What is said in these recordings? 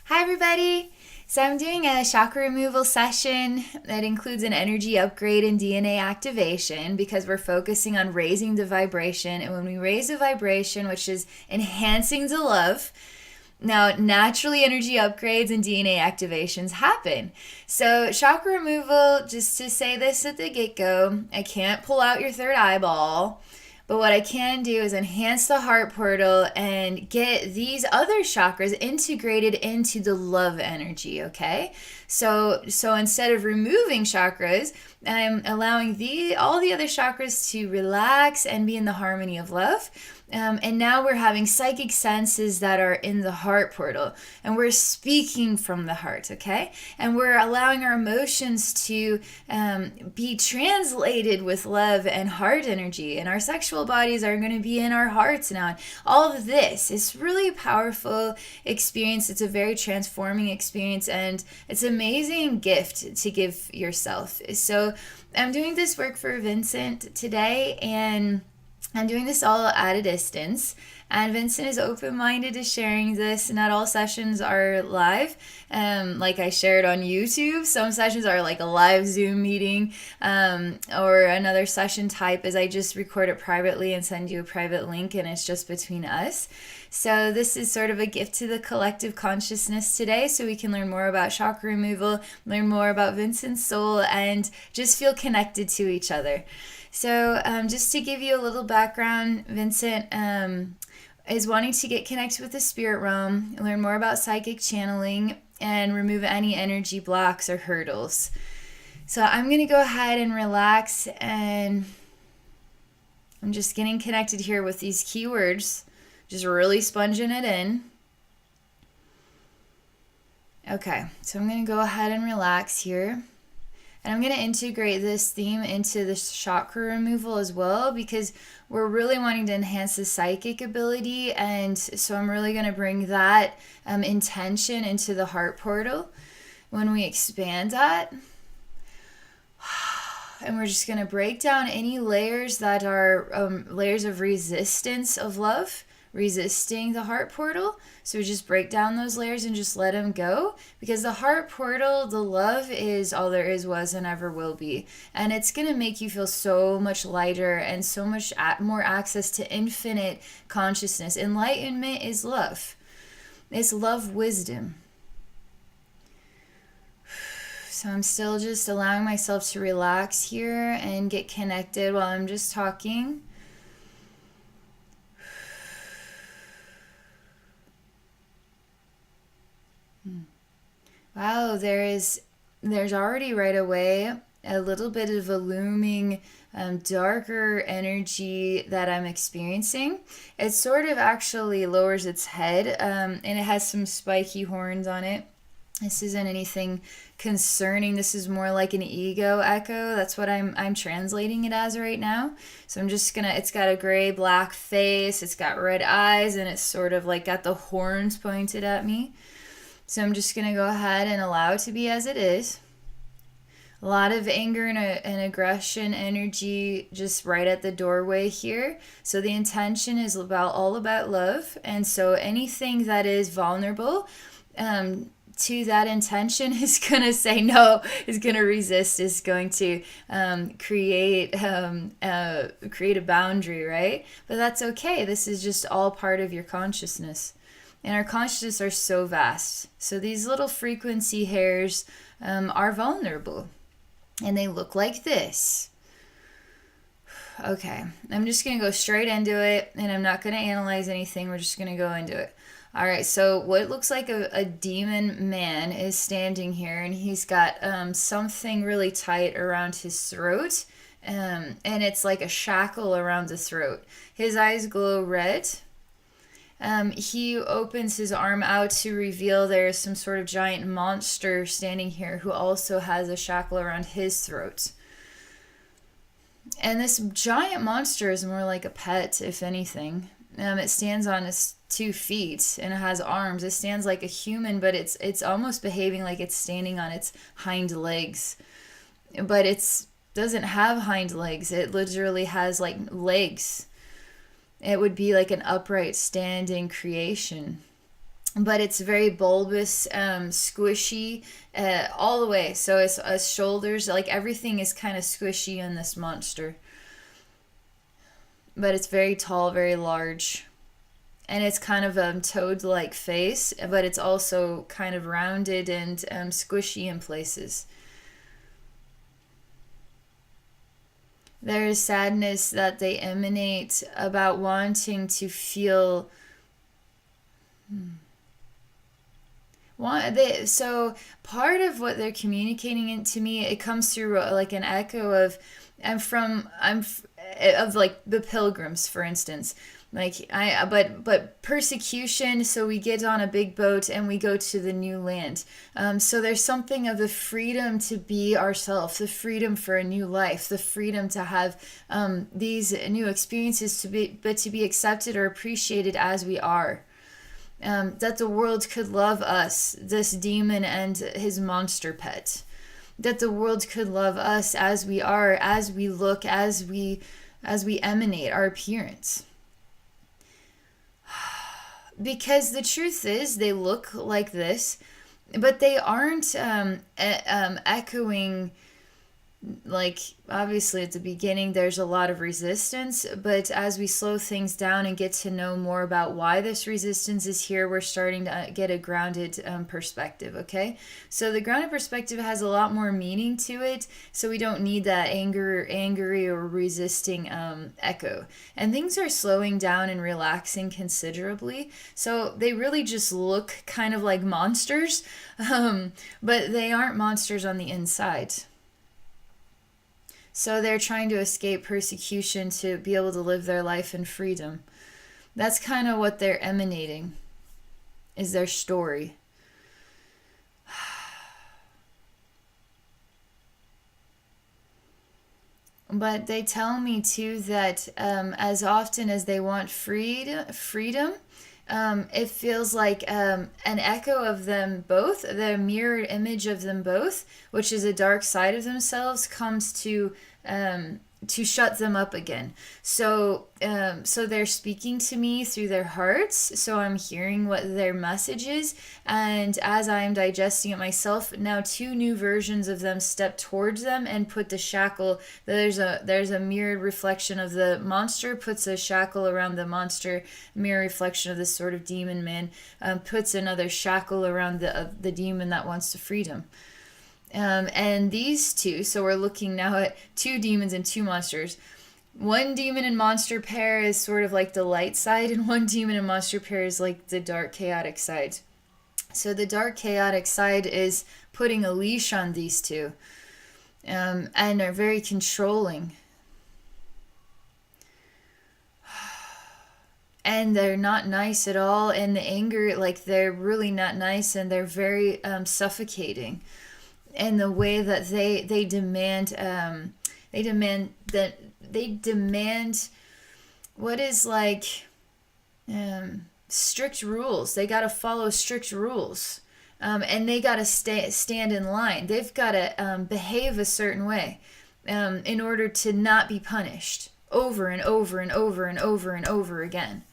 Hi, everybody. So, I'm doing a chakra removal session that includes an energy upgrade and DNA activation because we're focusing on raising the vibration. And when we raise the vibration, which is enhancing the love, now naturally energy upgrades and DNA activations happen. So, chakra removal, just to say this at the get go, I can't pull out your third eyeball. But what I can do is enhance the heart portal and get these other chakras integrated into the love energy, okay? So instead of removing chakras, I'm allowing all the other chakras to relax and be in the harmony of love. And now we're having psychic senses that are in the heart portal, and we're speaking from the heart, okay? And we're allowing our emotions to be translated with love and heart energy, and our sexual bodies are going to be in our hearts now. And all of this is really a powerful experience. It's a very transforming experience, and it's an amazing gift to give yourself. So I'm doing this work for Vincent today, and I'm doing this all at a distance, and Vincent is open-minded to sharing this. Not all sessions are live, like I shared on YouTube. Some sessions are like a live Zoom meeting, or another session type is I just record it privately and send you a private link, and it's just between us. So this is sort of a gift to the collective consciousness today, so we can learn more about chakra removal, learn more about Vincent's soul, and just feel connected to each other. So just to give you a little background, Vincent is wanting to get connected with the spirit realm, learn more about psychic channeling, and remove any energy blocks or hurdles. So I'm going to go ahead and relax, and I'm just getting connected here with these keywords, just really sponging it in. Okay, so I'm going to go ahead and relax here. And I'm going to integrate this theme into the chakra removal as well, because we're really wanting to enhance the psychic ability. And so I'm really going to bring that intention into the heart portal when we expand that. And we're just going to break down any layers that are layers of resistance of love, resisting the heart portal. So we just break down those layers and just let them go, because the heart portal, the love, is all there is, was, and ever will be. And it's going to make you feel so much lighter and so much more access to infinite consciousness. Enlightenment is love. It's love wisdom. So I'm still just allowing myself to relax here and get connected while I'm just talking. Wow, there's already right away a little bit of a looming darker energy that I'm experiencing. It sort of actually lowers its head, and it has some spiky horns on it. This isn't anything concerning. This is more like an ego echo. That's what I'm translating it as right now. So I'm just gonna, it's got a gray black face, it's got red eyes, and it's sort of like got the horns pointed at me. So I'm just going to go ahead and allow it to be as it is. A lot of anger and aggression energy just right at the doorway here. So the intention is all about love. And so anything that is vulnerable to that intention is going to say no, is going to resist, is going to create a boundary, right? But that's okay. This is just all part of your consciousness. And our consciousness are so vast. So these little frequency hairs are vulnerable. And they look like this. Okay, I'm just going to go straight into it. And I'm not going to analyze anything. We're just going to go into it. All right, so what looks like a demon man is standing here. And he's got something really tight around his throat. And it's like a shackle around the throat. His eyes glow red. He opens his arm out to reveal there's some sort of giant monster standing here who also has a shackle around his throat. And this giant monster is more like a pet, if anything. It stands on its 2 feet and it has arms. It stands like a human, but it's almost behaving like it's standing on its hind legs. But it doesn't have hind legs. It literally has like legs. It would be like an upright standing creation. but it's very bulbous, squishy, all the way. So it's shoulders, like everything is kind of squishy in this monster. But it's very tall, very large. And it's kind of a toad-like face, but it's also kind of rounded and squishy in places. There is sadness that they emanate about wanting to feel. So part of what they're communicating it to me, it comes through like an echo of, of like the pilgrims, for instance. Like but persecution. So we get on a big boat and we go to the new land. So there's something of the freedom to be ourselves, the freedom for a new life, the freedom to have these new experiences, to be accepted or appreciated as we are. That the world could love us, this demon and his monster pet. That the world could love us as we are, as we look, as we emanate our appearance. Because the truth is, they look like this, but they aren't echoing. Like, obviously at the beginning there's a lot of resistance, but as we slow things down and get to know more about why this resistance is here, we're starting to get a grounded perspective. Okay, so the grounded perspective has a lot more meaning to it, so we don't need that angry or resisting echo, and things are slowing down and relaxing considerably. So they really just look kind of like monsters, but they aren't monsters on the inside. So they're trying to escape persecution to be able to live their life in freedom. That's kind of what they're emanating, is their story. But they tell me too that as often as they want freedom, it feels like an echo of them both, the mirrored image of them both, which is a dark side of themselves, comes to shut them up again. So they're speaking to me through their hearts. So I'm hearing what their message is, and as I am digesting it myself, now two new versions of them step towards them and put the shackle. There's a mirrored reflection of the monster, puts a shackle around the monster. Mirror reflection of this sort of demon man puts another shackle around the demon that wants to freedom. And these two, so we're looking now at two demons and two monsters. One demon and monster pair is sort of like the light side, and one demon and monster pair is like the dark, chaotic side. So the dark, chaotic side is putting a leash on these two, and are very controlling. And they're not nice at all, and the anger, like, they're really not nice, and they're very suffocating. And the way that they demand what is like strict rules. They got to follow strict rules, and they got to stand in line. They've got to behave a certain way in order to not be punished over and over and over and over and over again.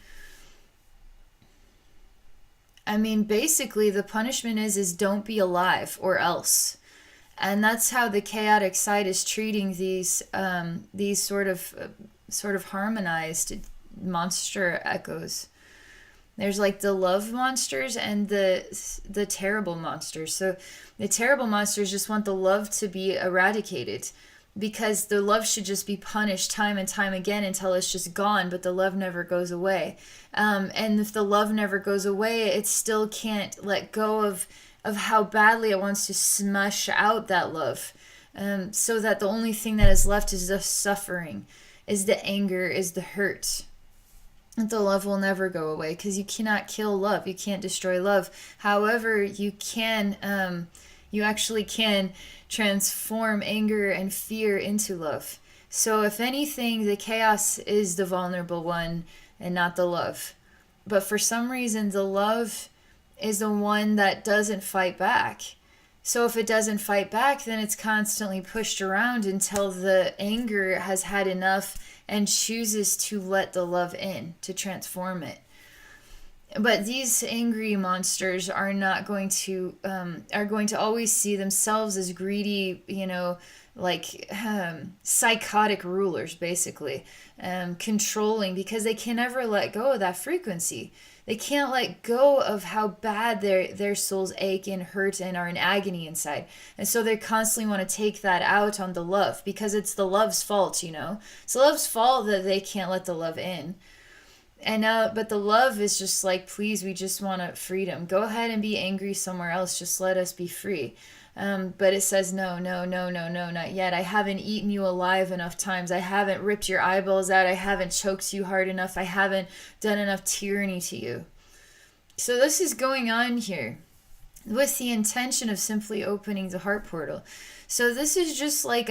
I mean, basically the punishment is don't be alive or else. And that's how the chaotic side is treating these sort of harmonized monster echoes. There's like the love monsters and the terrible monsters. So the terrible monsters just want the love to be eradicated, because the love should just be punished time and time again until it's just gone, but the love never goes away. And if the love never goes away, it still can't let go of how badly it wants to smash out that love. So that the only thing that is left is the suffering, is the anger, is the hurt. And the love will never go away, because you cannot kill love. You can't destroy love. However, you actually can transform anger and fear into love. So if anything, the chaos is the vulnerable one and not the love. But for some reason, the love is the one that doesn't fight back. So if it doesn't fight back, then it's constantly pushed around until the anger has had enough and chooses to let the love in, to transform it. But these angry monsters are not going to are going to always see themselves as greedy, like psychotic rulers, basically, controlling, because they can never let go of that frequency. They can't let go of how bad their souls ache and hurt and are in agony inside. And so they constantly want to take that out on the love, because it's the love's fault, It's the love's fault that they can't let the love in. And but the love is just like, please, we just want freedom. Go ahead and be angry somewhere else. Just let us be free. But it says, no, no, no, no, no, not yet. I haven't eaten you alive enough times. I haven't ripped your eyeballs out. I haven't choked you hard enough. I haven't done enough tyranny to you. So this is going on here with the intention of simply opening the heart portal. So this is just like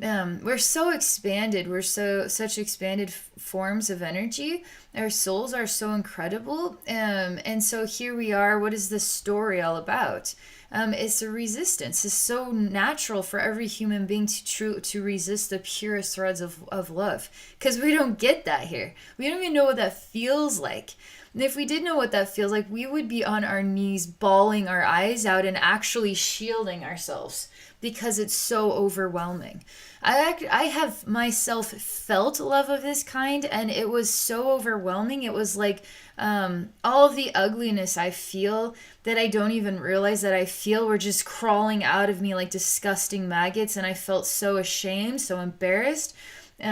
we're so expanded. We're such expanded forms of energy. Our souls are so incredible. And so here we are. What is this story all about? It's a resistance. It's so natural for every human being to resist the purest threads of love, because we don't get that here. We don't even know what that feels like. And if we did know what that feels like, we would be on our knees, bawling our eyes out and actually shielding ourselves, because it's so overwhelming. I have myself felt love of this kind, and it was so overwhelming. It was like all of the ugliness I feel that I don't even realize that I feel were just crawling out of me like disgusting maggots, and I felt so ashamed, so embarrassed,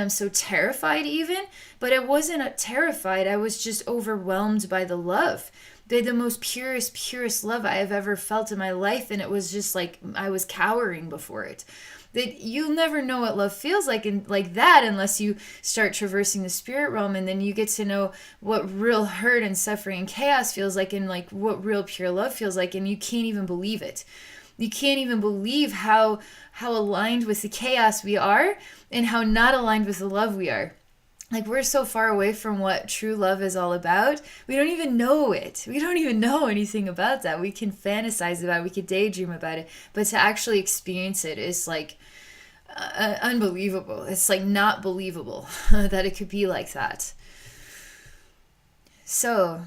so terrified even. But I wasn't terrified. I was just overwhelmed by the love. The most purest love I have ever felt in my life, and it was just like I was cowering before it. That you'll never know what love feels like like that unless you start traversing the spirit realm, and then you get to know what real hurt and suffering and chaos feels like, and like what real pure love feels like, and you can't even believe it. You can't even believe how aligned with the chaos we are, and how not aligned with the love we are. Like, we're so far away from what true love is all about. We don't even know it. We don't even know anything about that. We can fantasize about it. We could daydream about it. But to actually experience it is like unbelievable. It's like not believable that it could be like that. So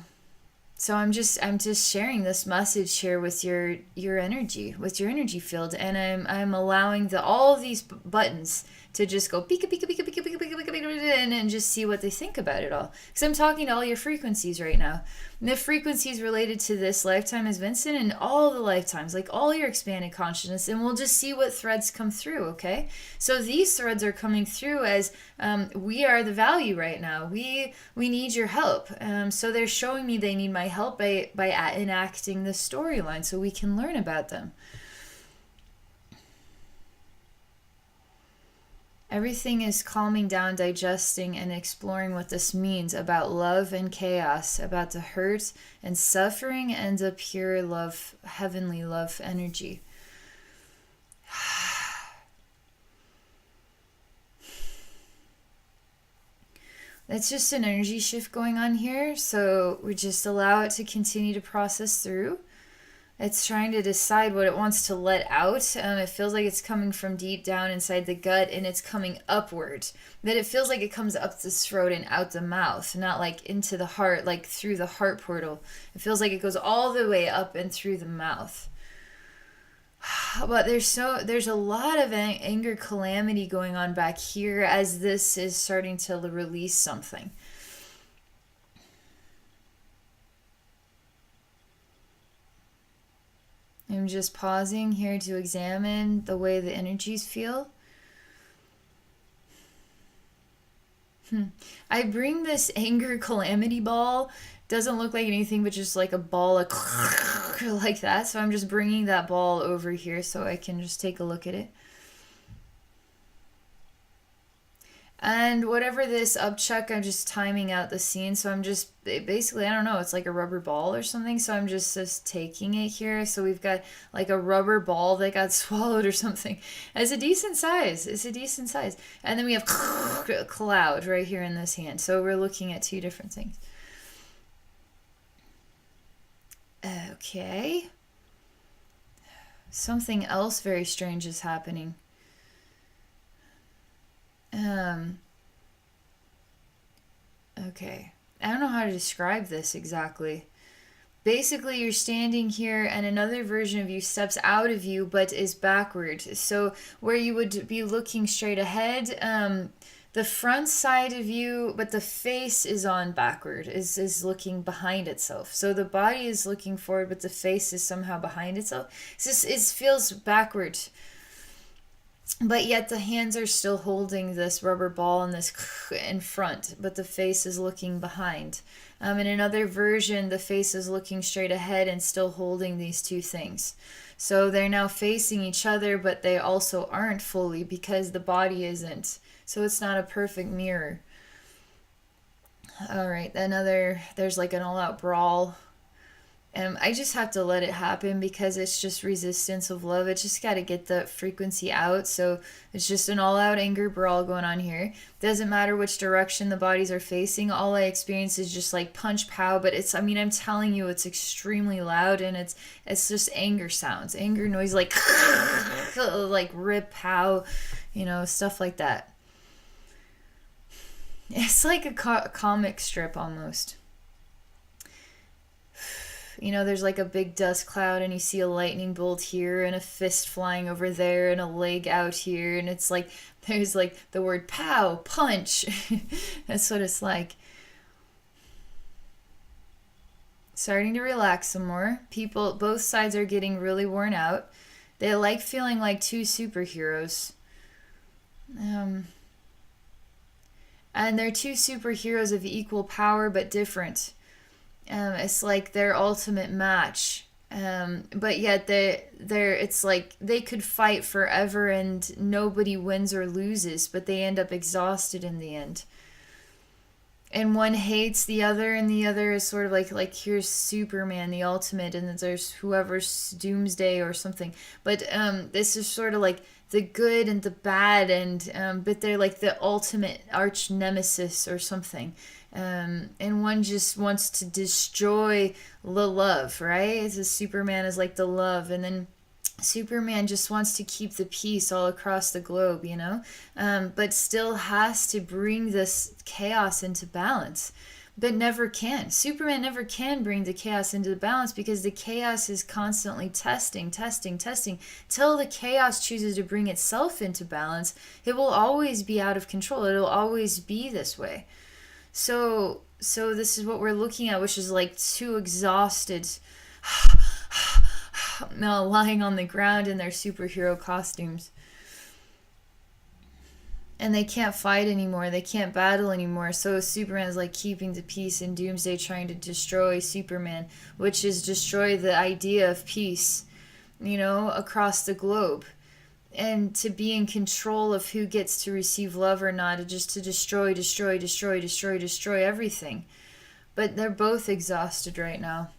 I'm just sharing this message here with your energy, with your energy field, and I'm allowing all of these buttons to just go pika pika pika pika pika pika pika pika, and just see what they think about it all. Because I'm talking to all your frequencies right now. And the frequencies related to this lifetime as Vincent, and all the lifetimes, like all your expanded consciousness, and we'll just see what threads come through, okay? So these threads are coming through as we are the value right now. We need your help. So they're showing me they need my help by enacting the storyline so we can learn about them. Everything is calming down, digesting, and exploring what this means about love and chaos, about the hurt and suffering and the pure love, heavenly love energy. It's just an energy shift going on here, so we just allow it to continue to process through. It's trying to decide what it wants to let out. It feels like it's coming from deep down inside the gut, and it's coming upward. That it feels like it comes up the throat and out the mouth, not like into the heart, like through the heart portal. It feels like it goes all the way up and through the mouth. But there's a lot of anger calamity going on back here as this is starting to release something. I'm just pausing here to examine the way the energies feel. I bring this anger calamity ball. Doesn't look like anything but just like a ball of like that. So I'm just bringing that ball over here so I can just take a look at it. And whatever this upchuck, I'm just timing out the scene. So I'm just basically, I don't know, it's like a rubber ball or something. So I'm just taking it here. So we've got like a rubber ball that got swallowed or something. It's a decent size. It's a decent size. And then we have a cloud right here in this hand. So we're looking at two different things. Okay. Something else very strange is happening. Okay. I don't know how to describe this exactly. Basically, you're standing here and another version of you steps out of you but is backward. So where you would be looking straight ahead, the front side of you, but the face is on backward, is looking behind itself. So the body is looking forward, but the face is somehow behind itself. It feels backward, but yet the hands are still holding this rubber ball and this in front, but the face is looking behind. In another version, the face is looking straight ahead and still holding these two things. So they're now facing each other, but they also aren't fully because the body isn't. So it's not a perfect mirror. All right, there's like an all-out brawl. I just have to let it happen because it's just resistance of love. It's just got to get the frequency out. So it's just an all-out anger brawl going on here. Doesn't matter which direction the bodies are facing. All I experience is just like punch pow. But I'm telling you, it's extremely loud and it's just anger sounds, anger noise, like like rip pow, stuff like that. It's like a comic strip almost. There's like a big dust cloud and you see a lightning bolt here and a fist flying over there and a leg out here. And it's like, there's like the word pow, punch. That's what it's like. Starting to relax some more. Both sides are getting really worn out. They like feeling like two superheroes. And they're two superheroes of equal power but different. It's like their ultimate match, but yet it's like they could fight forever and nobody wins or loses, but they end up exhausted in the end. And one hates the other, and the other is sort of like here's Superman, the ultimate, and then there's whoever's Doomsday or something. But this is sort of like the good and the bad, and but they're like the ultimate arch nemesis or something. And one just wants to destroy the love, right? So Superman is like the love, and then Superman just wants to keep the peace all across the globe, but still has to bring this chaos into balance, but never can. Superman never can bring the chaos into the balance because the chaos is constantly testing till the chaos chooses to bring itself into balance. It will always be out of control. It'll always be this way. So this is what we're looking at, which is like two exhausted now lying on the ground in their superhero costumes. And they can't fight anymore. They can't battle anymore. So Superman is like keeping the peace, and Doomsday trying to destroy Superman, which is destroy the idea of peace, across the globe. And to be in control of who gets to receive love or not, just to destroy everything. But they're both exhausted right now.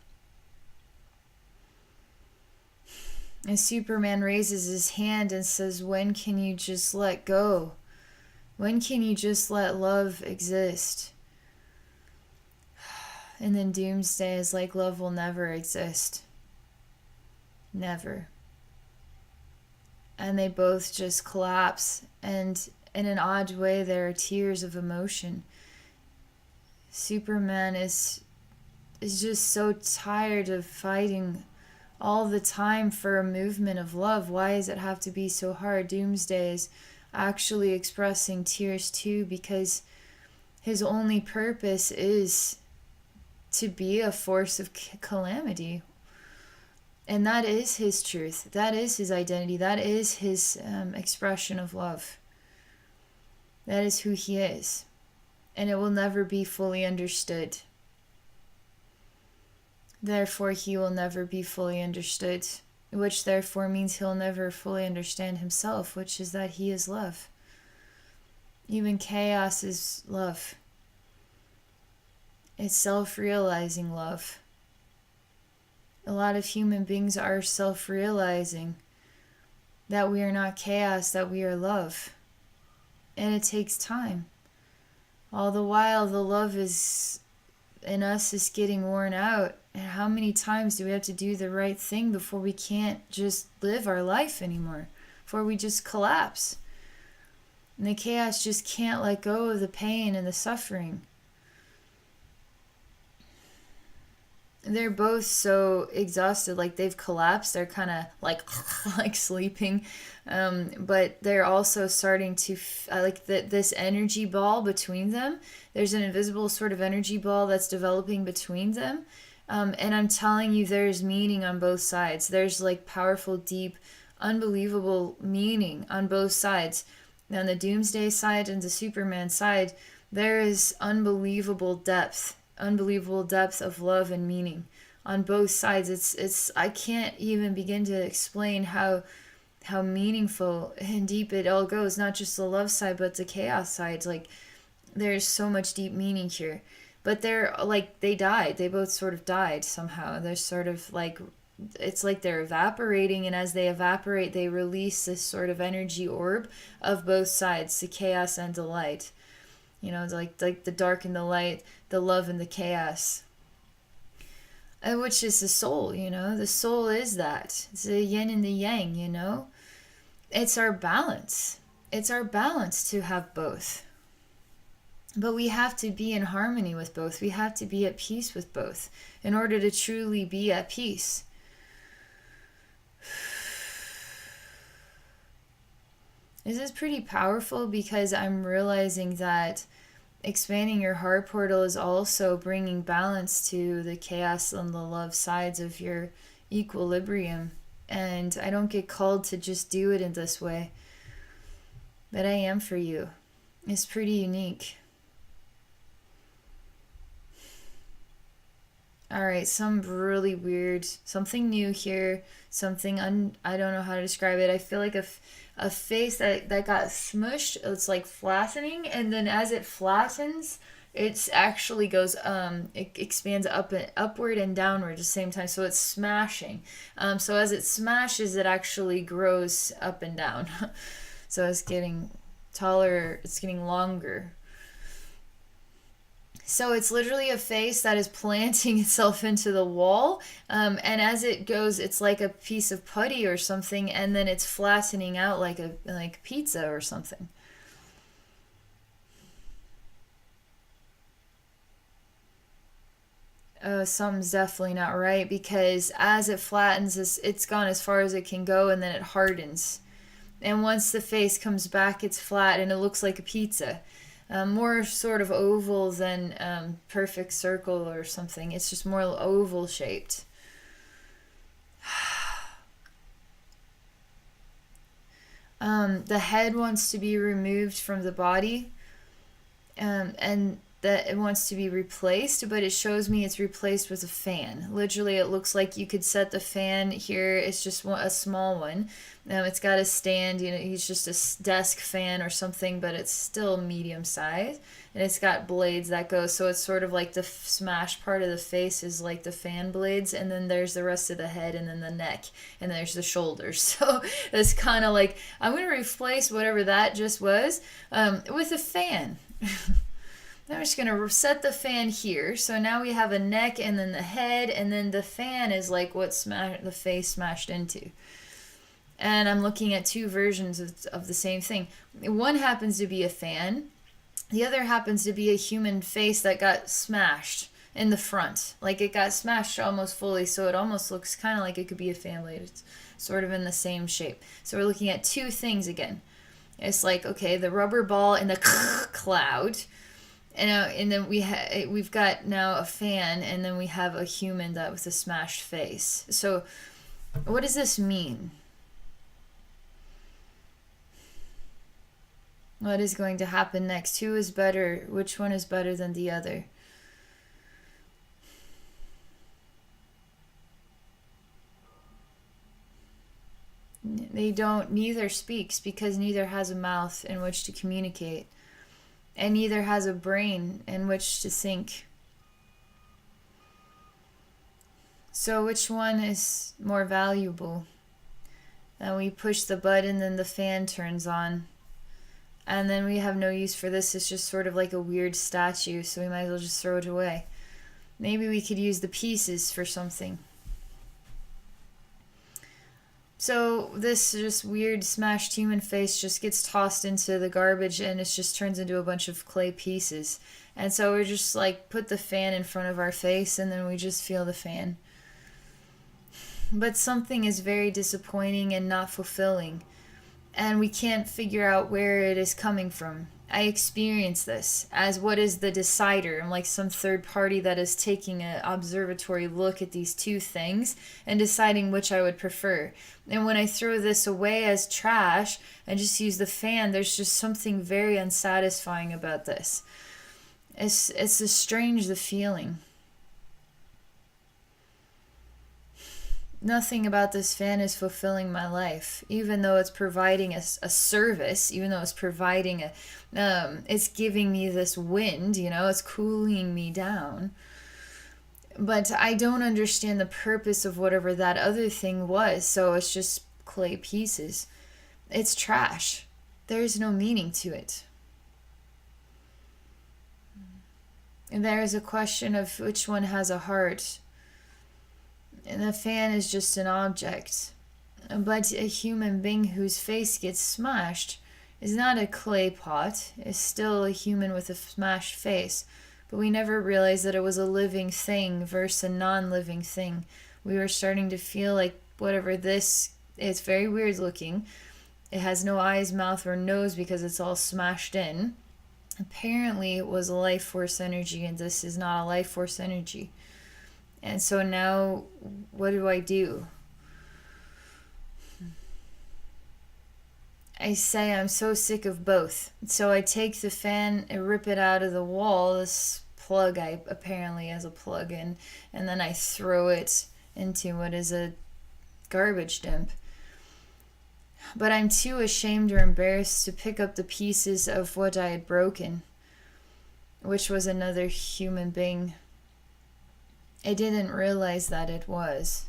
And Superman raises his hand and says, when can you just let go? When can you just let love exist? And then Doomsday is like, love will never exist. Never. And they both just collapse, and in an odd way there are tears of emotion. Superman is just so tired of fighting all the time for a movement of love. Why does it have to be so hard? Doomsday is actually expressing tears too, because his only purpose is to be a force of calamity. And that is his truth. That is his identity. That is his expression of love. That is who he is. And it will never be fully understood. Therefore, he will never be fully understood, which therefore means he'll never fully understand himself, which is that he is love. Even chaos is love. It's self-realizing love. A lot of human beings are self-realizing that we are not chaos, that we are love. And it takes time. All the while, the love is in us is getting worn out. And how many times do we have to do the right thing before we can't just live our life anymore? Before we just collapse? And the chaos just can't let go of the pain and the suffering. they're both so exhausted, like they've collapsed. They're kind of like like sleeping, but they're also starting to like this energy ball between them. There's an invisible sort of energy ball that's developing between them, and I'm telling you, there's meaning on both sides. There's like powerful, deep, unbelievable meaning on both sides. On the Doomsday side and the Superman side, there is unbelievable depth of love and meaning on both sides. It's I can't even begin to explain how meaningful and deep it all goes. Not just the love side, but the chaos side. Like there's so much deep meaning here. But they're like they died. They both sort of died somehow. They're sort of like it's like they're evaporating, and as they evaporate they release this sort of energy orb of both sides, the chaos and the light. You know, like the dark and the light, the love and the chaos, which is the soul. You know, the soul is that. It's the yin and the yang. You know, it's our balance. It's our balance to have both. But we have to be in harmony with both. We have to be at peace with both in order to truly be at peace. This is pretty powerful because I'm realizing that expanding your heart portal is also bringing balance to the chaos and the love sides of your equilibrium. And I don't get called to just do it in this way, but I am for you. It's pretty unique. All right, some really weird, something new here, I don't know how to describe it. I feel like a face that got smushed. It's like flattening, and then as it flattens, it actually goes, it expands upward and downward at the same time, so it's smashing. So as it smashes, it actually grows up and down. So it's getting taller, it's getting longer. So it's literally a face that is planting itself into the wall. And as it goes, it's like a piece of putty or something, and then it's flattening out like pizza or something. Something's definitely not right, because as it flattens, it's gone as far as it can go, and then it hardens. And once the face comes back, it's flat and it looks like a pizza. More sort of oval than perfect circle or something. It's just more oval shaped. The head wants to be removed from the body, and that it wants to be replaced, but it shows me it's replaced with a fan. Literally, it looks like you could set the fan here. It's just a small one. It's got a stand, you know, it's just a desk fan or something, but it's still medium size. And it's got blades that go, so it's sort of like the smashed part of the face is like the fan blades, and then there's the rest of the head, and then the neck, and there's the shoulders. So it's kind of like, I'm going to replace whatever that just was with a fan. I'm just going to set the fan here. So now we have a neck and then the head, and then the fan is like what the face smashed into. And I'm looking at two versions of the same thing. One happens to be a fan. The other happens to be a human face that got smashed in the front. Like it got smashed almost fully, so it almost looks kind of like it could be a fan blade. It's sort of in the same shape. So we're looking at two things again. It's like, okay, the rubber ball and the cloud. And then we've got now a fan, and then we have a human that with a smashed face. So what does this mean? What is going to happen next? Who is better? Which one is better than the other? Neither speaks, because neither has a mouth in which to communicate. And neither has a brain in which to think. So which one is more valuable? And we push the button, then the fan turns on. And then we have no use for this. It's just sort of like a weird statue, so we might as well just throw it away. Maybe we could use the pieces for something. So this just weird smashed human face just gets tossed into the garbage, and it just turns into a bunch of clay pieces. And so we're just like put the fan in front of our face and then we just feel the fan. But something is very disappointing and not fulfilling, and we can't figure out where it is coming from. I experience this as what is the decider. I'm like some third party that is taking an observatory look at these two things and deciding which I would prefer. And when I throw this away as trash and just use the fan, there's just something very unsatisfying about this. It's a strange, the feeling. Nothing about this fan is fulfilling my life, even though it's providing a service, even though it's providing it's giving me this wind, it's cooling me down. But I don't understand the purpose of whatever that other thing was, so it's just clay pieces. It's trash. There's no meaning to it. And there is a question of which one has a heart. And the fan is just an object. But a human being whose face gets smashed is not a clay pot. It's still a human with a smashed face. But we never realized that it was a living thing versus a non-living thing. We were starting to feel like whatever this is, very weird looking. It has no eyes, mouth, or nose because it's all smashed in. Apparently it was a life force energy, and this is not a life force energy. And so now, what do? I say I'm so sick of both. So I take the fan and rip it out of the wall, this plug I apparently has a plug in, and then I throw it into what is a garbage dump. But I'm too ashamed or embarrassed to pick up the pieces of what I had broken, which was another human being. I didn't realize that it was.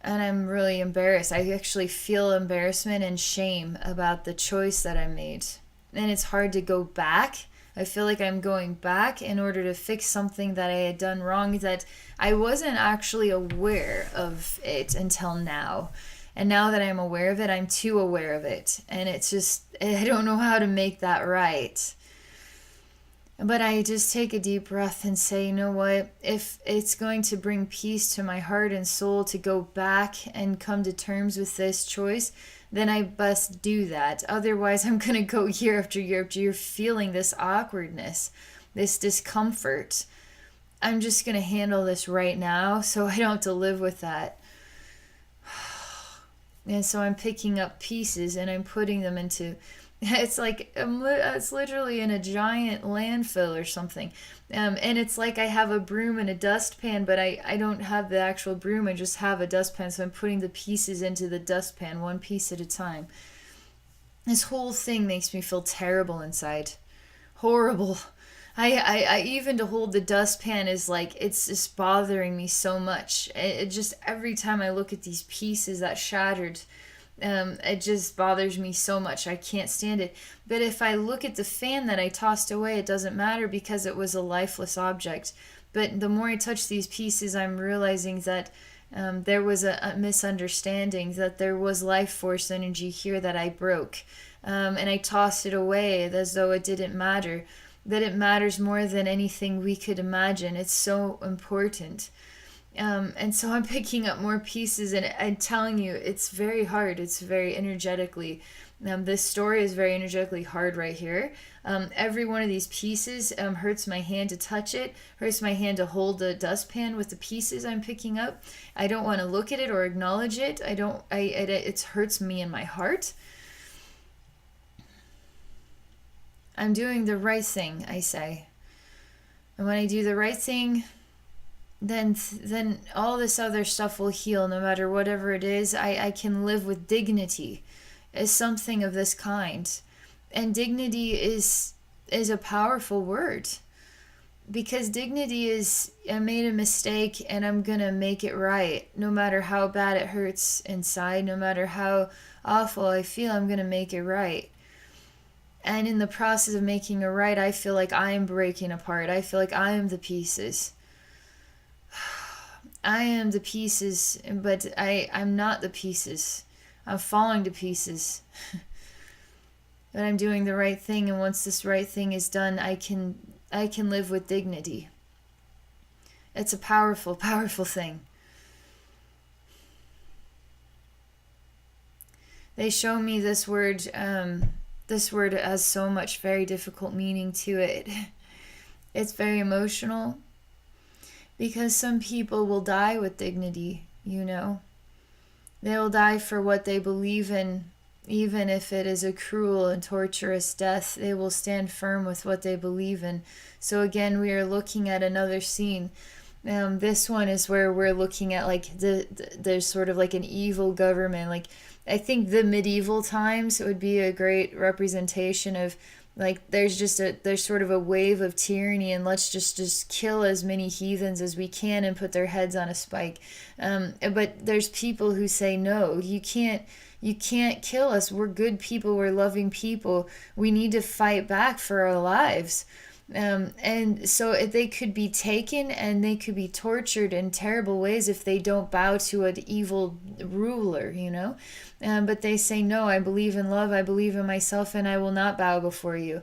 And I'm really embarrassed. I actually feel embarrassment and shame about the choice that I made. And it's hard to go back. I feel like I'm going back in order to fix something that I had done wrong, that I wasn't actually aware of it until now. And now that I'm aware of it, I'm too aware of it. And it's just, I don't know how to make that right. But I just take a deep breath and say, you know what? If it's going to bring peace to my heart and soul to go back and come to terms with this choice, then I must do that. Otherwise, I'm going to go year after year after year feeling this awkwardness, this discomfort. I'm just going to handle this right now so I don't have to live with that. And so I'm picking up pieces and I'm putting them into... It's like, it's literally in a giant landfill or something. And it's like I have a broom and a dustpan, but I don't have the actual broom. I just have a dustpan. So I'm putting the pieces into the dustpan, one piece at a time. This whole thing makes me feel terrible inside. Horrible. I even to hold the dustpan is like, it's just bothering me so much. It just, every time I look at these pieces that shattered, it just bothers me so much. I can't stand it. But if I look at the fan that I tossed away, it doesn't matter because it was a lifeless object. But the more I touch these pieces, I'm realizing that there was a misunderstanding, that there was life force energy here that I broke. And I tossed it away as though it didn't matter. That it matters more than anything we could imagine. It's so important. And so I'm picking up more pieces, and I'm telling you, it's very hard. It's very energetically, this story is very energetically hard right here. Every one of these pieces hurts my hand to touch it, hurts my hand to hold the dustpan with the pieces I'm picking up. I don't want to look at it or acknowledge it. It hurts me in my heart. I'm doing the right thing, I say. And when I do the right thing, then all this other stuff will heal. No matter whatever it is, I can live with dignity as something of this kind. And dignity is a powerful word, because dignity is, I made a mistake and I'm gonna make it right. No matter how bad it hurts inside, no matter how awful I feel, I'm gonna make it right. And in the process of making it right, I feel like I am breaking apart. I feel like I am the pieces. I am the pieces, but I'm not the pieces. I'm falling to pieces. but I'm doing the right thing, and once this right thing is done, I can live with dignity. It's a powerful, powerful thing. They show me this word has so much very difficult meaning to it. It's very emotional, because some people will die with dignity, you know. They will die for what they believe in, even if it is a cruel and torturous death. They will stand firm with what they believe in. So again, we are looking at another scene. This one is where we're looking at like there's sort of like an evil government. Like, I think the medieval times would be a great representation of, like, there's sort of a wave of tyranny, and let's just kill as many heathens as we can and put their heads on a spike. But there's people who say, no, you can't kill us. We're good people. We're loving people. We need to fight back for our lives. And so they could be taken and they could be tortured in terrible ways if they don't bow to an evil ruler, you know. But they say, no, I believe in love, I believe in myself, and I will not bow before you.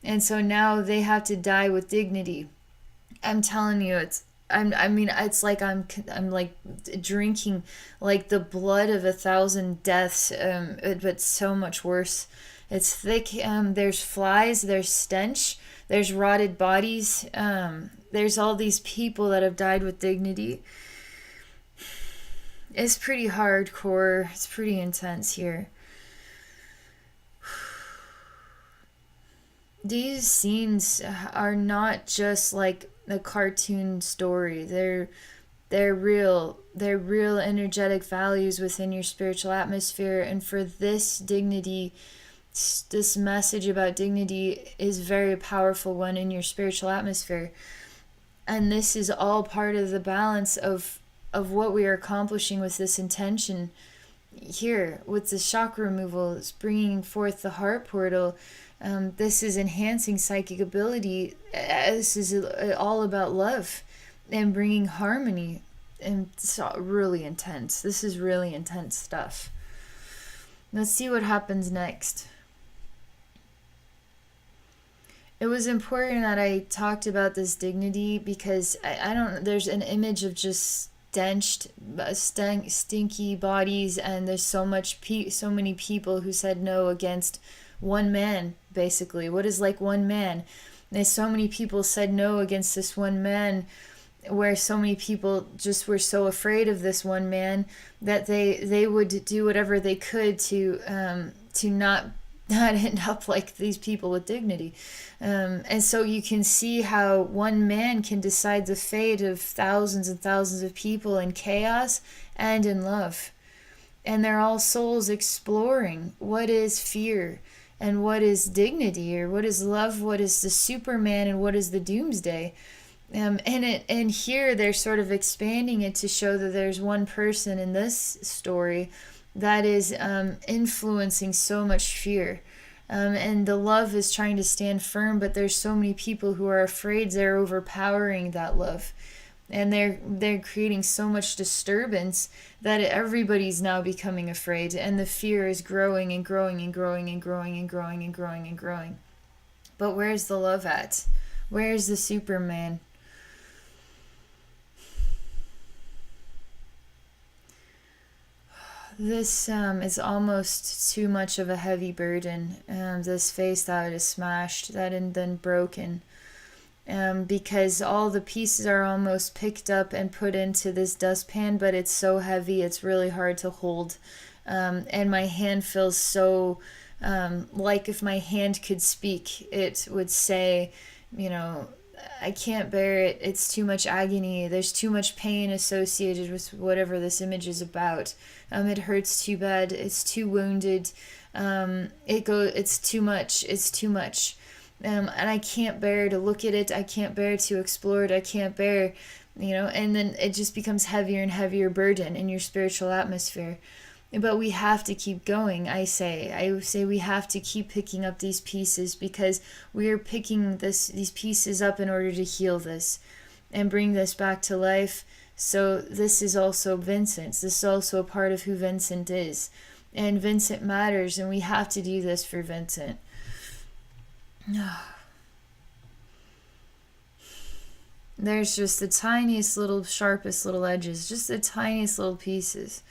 And so now they have to die with dignity. I'm telling you, it's like I'm like drinking like the blood of 1,000 deaths, but so much worse. It's thick. There's flies, there's stench, there's rotted bodies. There's all these people that have died with dignity. It's pretty hardcore. It's pretty intense here. These scenes are not just like a cartoon story. They're real. They're real energetic values within your spiritual atmosphere. And for this dignity, this message about dignity is a very powerful one in your spiritual atmosphere. And this is all part of the balance of what we are accomplishing with this intention here with the chakra removal. It's bringing forth the heart portal. This is enhancing psychic ability. This is all about love and bringing harmony. And it's really intense. This is really intense stuff. Let's see what happens next. It was important that I talked about this dignity because there's an image of just stinky bodies, and there's so many people who said no against one man, basically. What is like one man? There's so many people said no against this one man, where so many people just were so afraid of this one man that they would do whatever they could to not end up like these people with dignity. And so you can see how one man can decide the fate of thousands and thousands of people in chaos and in love. And they're all souls exploring what is fear and what is dignity, or what is love, what is the Superman, and what is the doomsday. And here they're sort of expanding it to show that there's one person in this story that is influencing so much fear. And the love is trying to stand firm, but there's so many people who are afraid. They're overpowering that love. And they're creating so much disturbance that everybody's now becoming afraid. And the fear is growing and growing and growing and growing and growing and growing and growing. But where's the love at? Where's the Superman? This is almost too much of a heavy burden. This face that is smashed, that and then broken. Because all the pieces are almost picked up and put into this dustpan, but it's so heavy, it's really hard to hold. And my hand feels so, like if my hand could speak, it would say, you know, I can't bear it. It's too much agony. There's too much pain associated with whatever this image is about. It hurts too bad. It's too wounded. It's too much. It's too much. And I can't bear to look at it. I can't bear to explore it. I can't bear, and then it just becomes heavier and heavier burden in your spiritual atmosphere. But we have to keep going, I say we have to keep picking up these pieces, because we are picking these pieces up in order to heal this and bring this back to life. So this is also Vincent's. This is also a part of who Vincent is. And Vincent matters, and we have to do this for Vincent. There's just the tiniest little, sharpest little edges, just the tiniest little pieces.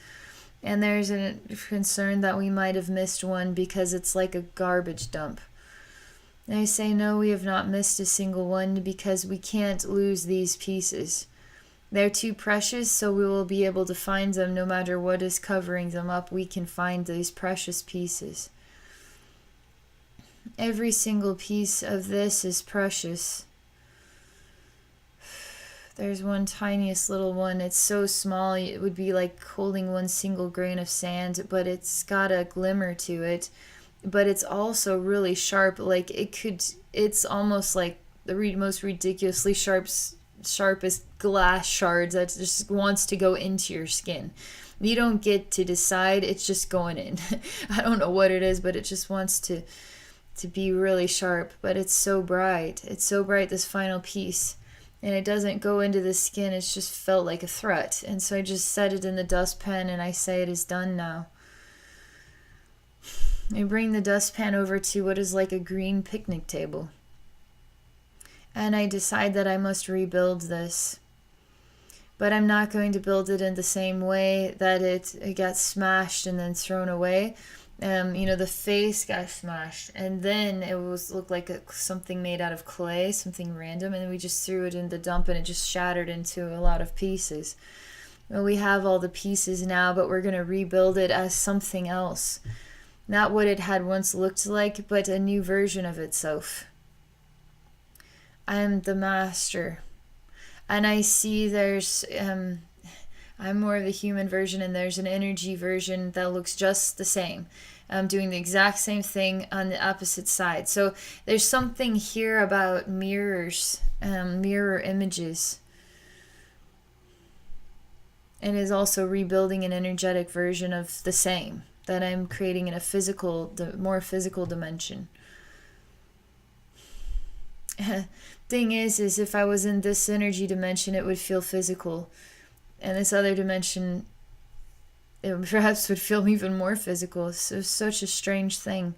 And there's a concern that we might have missed one because it's like a garbage dump. And I say, no, we have not missed a single one because we can't lose these pieces. They're too precious, so we will be able to find them no matter what is covering them up. We can find these precious pieces. Every single piece of this is precious. There's one tiniest little one. It's so small, it would be like holding one single grain of sand, but it's got a glimmer to it. But it's also really sharp. Like it's almost like the most ridiculously sharpest glass shards that just wants to go into your skin. You don't get to decide, it's just going in. I don't know what it is, but it just wants to be really sharp. But it's so bright. It's so bright, this final piece. And it doesn't go into the skin. It's just felt like a threat. And so I just set it in the dustpan and I say it is done now. I bring the dustpan over to what is like a green picnic table. And I decide that I must rebuild this. But I'm not going to build it in the same way that it got smashed and then thrown away. The face got smashed, and then it looked like something made out of clay, something random, and we just threw it in the dump, and it just shattered into a lot of pieces. Well, we have all the pieces now, but we're going to rebuild it as something else. Not what it had once looked like, but a new version of itself. I am the master, and I see there's... I'm more of the human version, and there's an energy version that looks just the same. Doing the exact same thing on the opposite side. So there's something here about mirrors, mirror images. And is also rebuilding an energetic version of the same that I'm creating in a more physical dimension. Thing is if I was in this energy dimension, it would feel physical. And this other dimension, it perhaps would feel even more physical. So it's such a strange thing,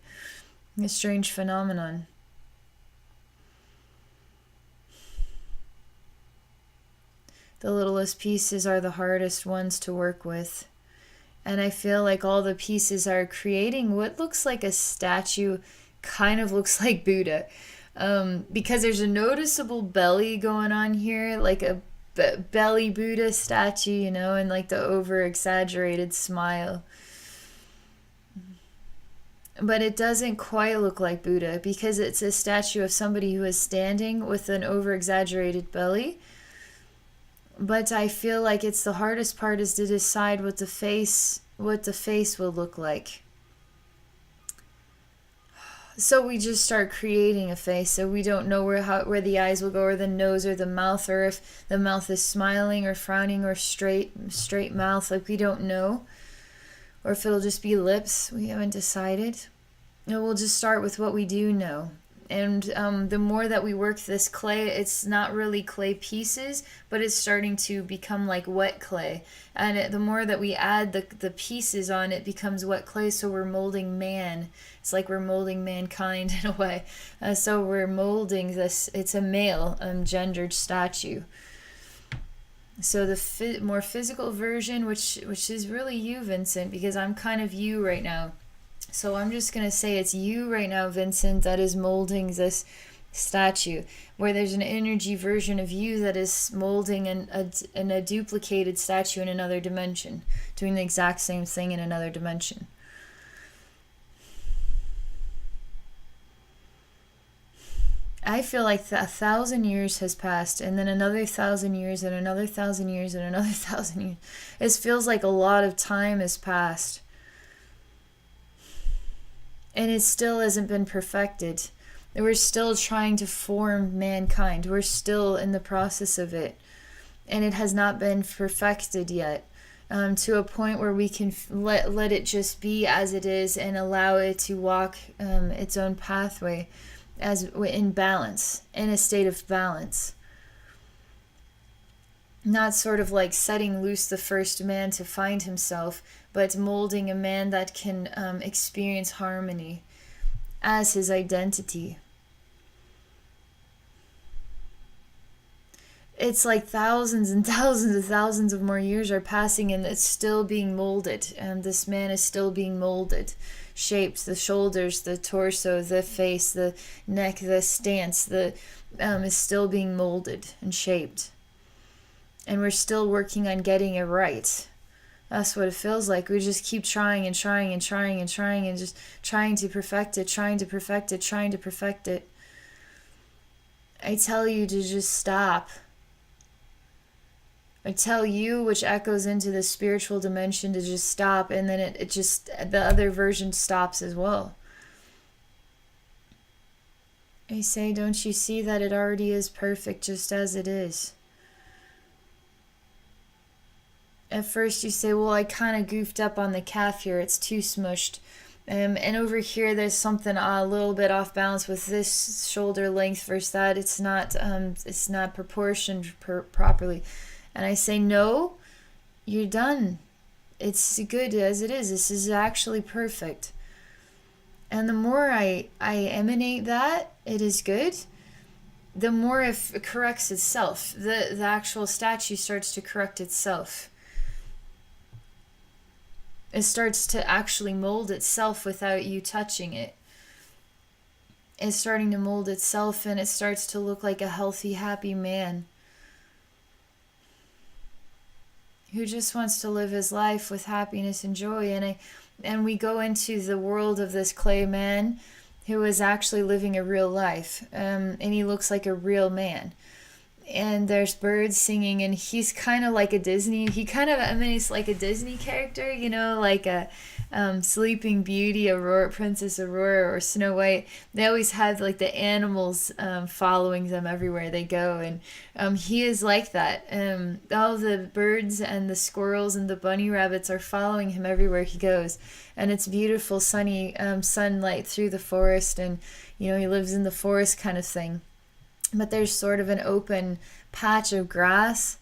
a strange phenomenon. The littlest pieces are the hardest ones to work with. And I feel like all the pieces are creating what looks like a statue, kind of looks like Buddha. Because there's a noticeable belly going on here, like a belly Buddha statue, and like the over exaggerated smile. But it doesn't quite look like Buddha because it's a statue of somebody who is standing with an over exaggerated belly. But I feel like it's the hardest part is to decide what the face will look like. So we just start creating a face. So we don't know where the eyes will go, or the nose, or the mouth, or if the mouth is smiling or frowning or straight mouth. Like we don't know, or if it'll just be lips. We haven't decided. And we'll just start with what we do know. And the more that we work this clay, it's not really clay pieces, but it's starting to become like wet clay. And the more that we add the pieces on, it becomes wet clay. So we're molding man. It's like we're molding mankind in a way. So we're molding this. It's a male gendered statue. So the more physical version, which is really you, Vincent, because I'm kind of you right now. So I'm just going to say it's you right now, Vincent, that is molding this statue, where there's an energy version of you that is molding a duplicated statue in another dimension, doing the exact same thing in another dimension. I feel like 1,000 years has passed, and then another 1,000 years, and another 1,000 years, and another 1,000 years. It feels like a lot of time has passed. And it still hasn't been perfected. We're still trying to form mankind. We're still in the process of it. And it has not been perfected yet. To a point where we can let it just be as it is and allow it to walk its own pathway as in balance, in a state of balance. Not sort of like setting loose the first man to find himself, but molding a man that can experience harmony as his identity. it's like thousands and thousands of more years are passing, and it's still being molded. And this man is still being molded, shaped. The shoulders, the torso, the face, the neck, the stance, the is still being molded and shaped. And we're still working on getting it right. That's what it feels like. We just keep trying and trying and trying and trying and just trying to perfect it, trying to perfect it, trying to perfect it. I tell you to just stop. I tell you, which echoes into the spiritual dimension, to just stop, and then it just, the other version stops as well. I say, don't you see that it already is perfect just as it is? At first you say, well, I kind of goofed up on the calf here, it's too smushed. And over here there's something a little bit off balance with this shoulder length versus that. It's not proportioned properly. And I say, no, you're done. It's good as it is. This is actually perfect. And the more I emanate that, it is good, the more it corrects itself. The actual statue starts to correct itself. It starts to actually mold itself without you touching it. It's starting to mold itself, and it starts to look like a healthy, happy man who just wants to live his life with happiness and joy. And we go into the world of this clay man who is actually living a real life, and he looks like a real man. And there's birds singing, and he's kind of like he kind of emanates like a Disney character, you know, like a Sleeping Beauty, Princess Aurora, or Snow White. They always have like the animals following them everywhere they go, and he is like that. All the birds and the squirrels and the bunny rabbits are following him everywhere he goes, and it's beautiful sunny sunlight through the forest, and you know, he lives in the forest kind of thing. But there's sort of an open patch of grass,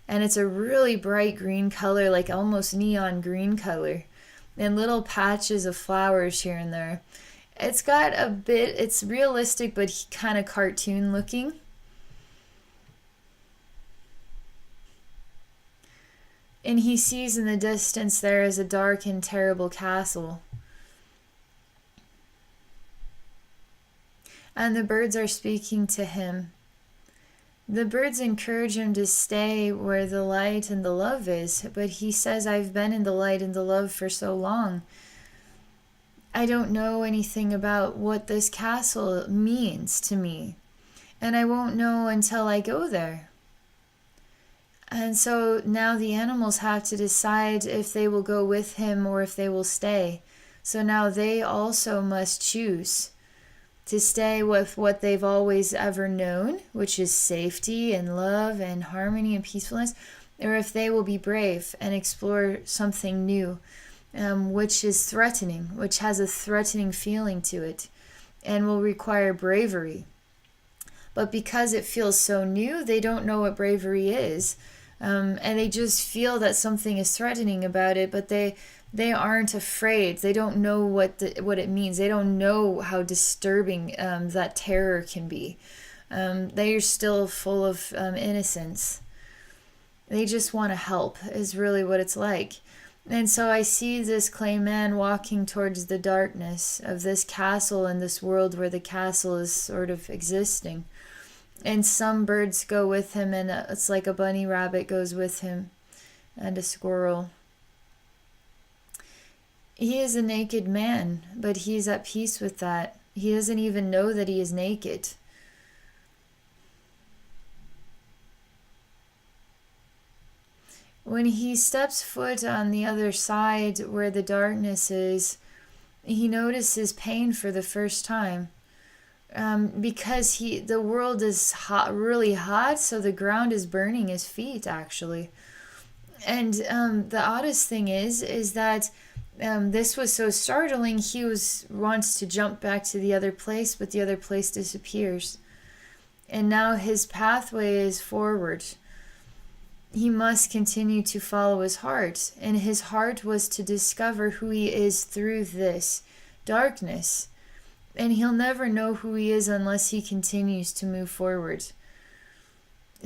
and it's a really bright green color, like almost neon green color, and little patches of flowers here and there. It's got it's realistic, but kind of cartoon looking. And he sees in the distance there is a dark and terrible castle. And the birds are speaking to him. The birds encourage him to stay where the light and the love is, but he says, I've been in the light and the love for so long. I don't know anything about what this castle means to me, and I won't know until I go there. And so now the animals have to decide if they will go with him or if they will stay. So now they also must choose to stay with what they've always ever known, which is safety and love and harmony and peacefulness, or if they will be brave and explore something new, which is threatening, which has a threatening feeling to it, and will require bravery. But because it feels so new, they don't know what bravery is, and they just feel that something is threatening about it, but they aren't afraid. They don't know what it means. They don't know how disturbing that terror can be. They are still full of innocence. They just want to help, is really what it's like. And so I see this clay man walking towards the darkness of this castle and this world where the castle is sort of existing. And some birds go with him, and it's like a bunny rabbit goes with him, and a squirrel. He is a naked man, but he's at peace with that. He doesn't even know that he is naked. When he steps foot on the other side where the darkness is, he notices pain for the first time. Because the world is hot, really hot, so the ground is burning his feet, actually. And the oddest thing is that this was so startling, he wants to jump back to the other place, but the other place disappears. And now his pathway is forward. He must continue to follow his heart, and his heart was to discover who he is through this darkness. And he'll never know who he is unless he continues to move forward.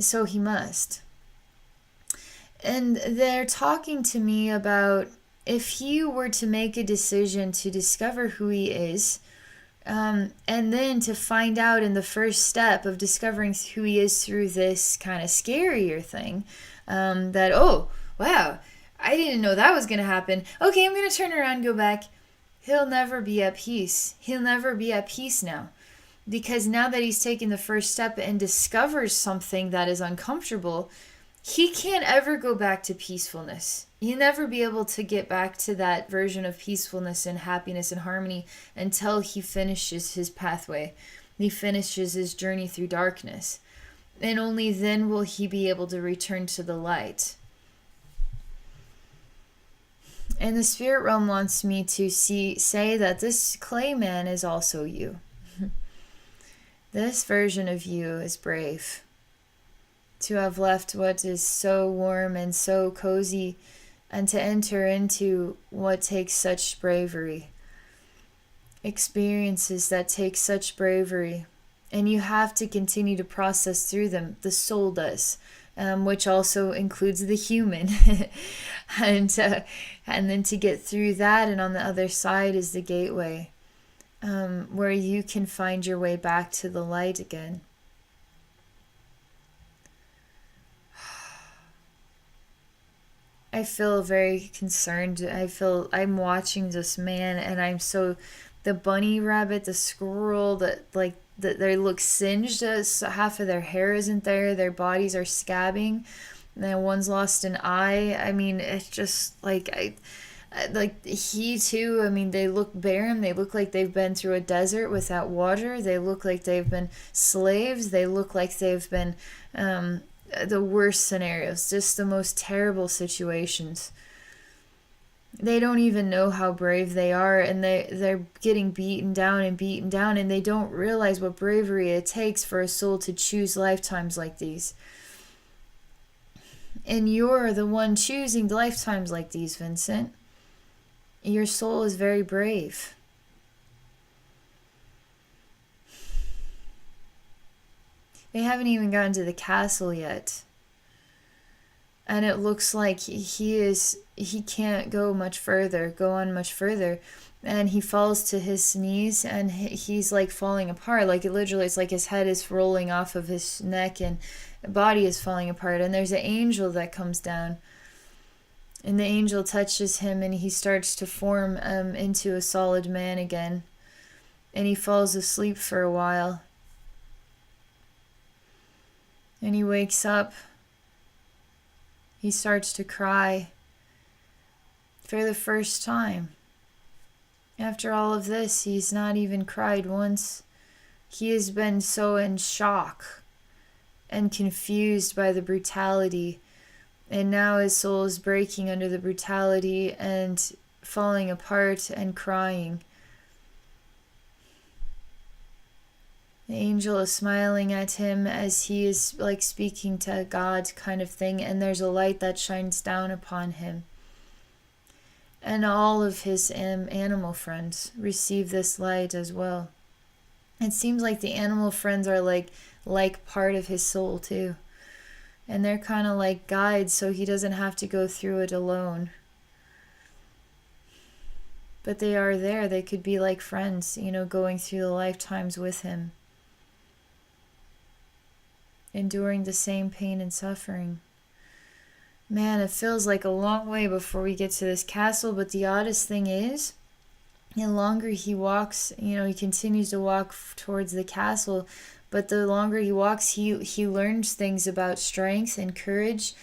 so he must. And they're talking to me about if he were to make a decision to discover who he is, and then to find out in the first step of discovering who he is through this kind of scarier thing, that, oh, wow, I didn't know that was going to happen. Okay, I'm going to turn around and go back. He'll never be at peace. He'll never be at peace now. Because now that he's taken the first step and discovers something that is uncomfortable, he can't ever go back to peacefulness. He'll never be able to get back to that version of peacefulness and happiness and harmony until he finishes his pathway. He finishes his journey through darkness. And only then will he be able to return to the light. And the spirit realm wants me to say that this clay man is also you. This version of you is brave. To have left what is so warm and so cozy, and to enter into what takes such bravery. Experiences that take such bravery. And you have to continue to process through them. The soul does. Which also includes the human. and then to get through that, and on the other side is the gateway. Where you can find your way back to the light again. I feel very concerned. I'm watching this man, and the bunny rabbit, the squirrel, that they look singed. Half of their hair isn't there. Their bodies are scabbing. And then one's lost an eye. I mean, it's just he too. I mean, they look barren. They look like they've been through a desert without water. They look like they've been slaves. They look like they've been the worst scenarios, just the most terrible situations. They don't even know how brave they are, and they're getting beaten down, and they don't realize what bravery it takes for a soul to choose lifetimes like these. And you're the one choosing lifetimes like these, Vincent. Your soul is very brave. They haven't even gotten to the castle yet. And it looks like he can't go on much further. And he falls to his knees, and he's like falling apart. Like it's like his head is rolling off of his neck, and the body is falling apart. And there's an angel that comes down. And the angel touches him, and he starts to form into a solid man again. And he falls asleep for a while. And he wakes up. He starts to cry for the first time. After all of this, he's not even cried once. He has been so in shock and confused by the brutality. And now his soul is breaking under the brutality and falling apart and crying. The angel is smiling at him as he is like speaking to God kind of thing, and there's a light that shines down upon him. And all of his animal friends receive this light as well. It seems like the animal friends are like part of his soul too. And they're kind of like guides, so he doesn't have to go through it alone. But they are there. They could be like friends, going through the lifetimes with him. Enduring the same pain and suffering. Man, it feels like a long way before we get to this castle, but the oddest thing is, the longer he walks, he continues to walk towards the castle, but the longer he walks, he learns things about strength and courage.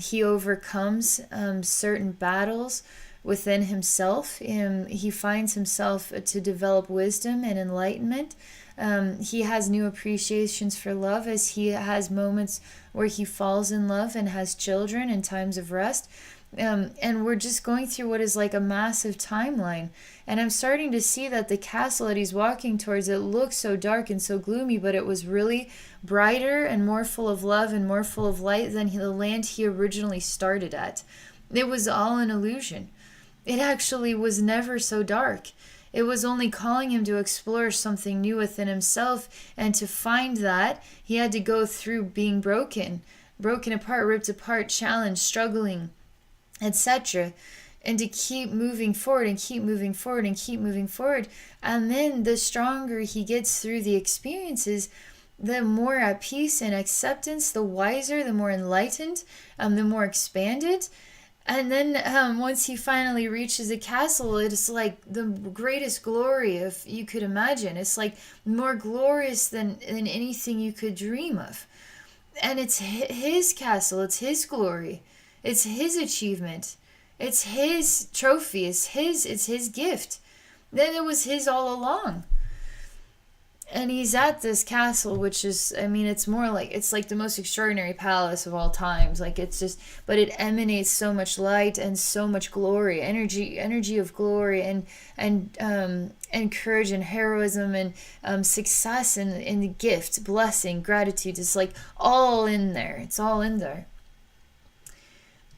He overcomes certain battles within himself. He finds himself to develop wisdom and enlightenment. He has new appreciations for love as he has moments where he falls in love and has children and times of rest. And we're just going through what is like a massive timeline. And I'm starting to see that the castle that he's walking towards, it looks so dark and so gloomy, but it was really brighter and more full of love and more full of light than the land he originally started at. It was all an illusion. It actually was never so dark. It was only calling him to explore something new within himself, and to find that, he had to go through being broken apart, ripped apart, challenged, struggling, etc. And to keep moving forward and keep moving forward and keep moving forward. And then the stronger he gets through the experiences, the more at peace and acceptance, the wiser, the more enlightened, the more expanded. And then once he finally reaches the castle, it's like the greatest glory of you could imagine. It's like more glorious than anything you could dream of. And it's his castle, it's his glory, it's his achievement, it's his trophy, it's his gift. Then it was his all along. And he's at this castle, which is, I mean, it's more like, it's like the most extraordinary palace of all times. Like, it's just, but it emanates so much light and so much glory, energy of glory, and courage and heroism, and success, and the gift, blessing, gratitude. It's like all in there. It's all in there.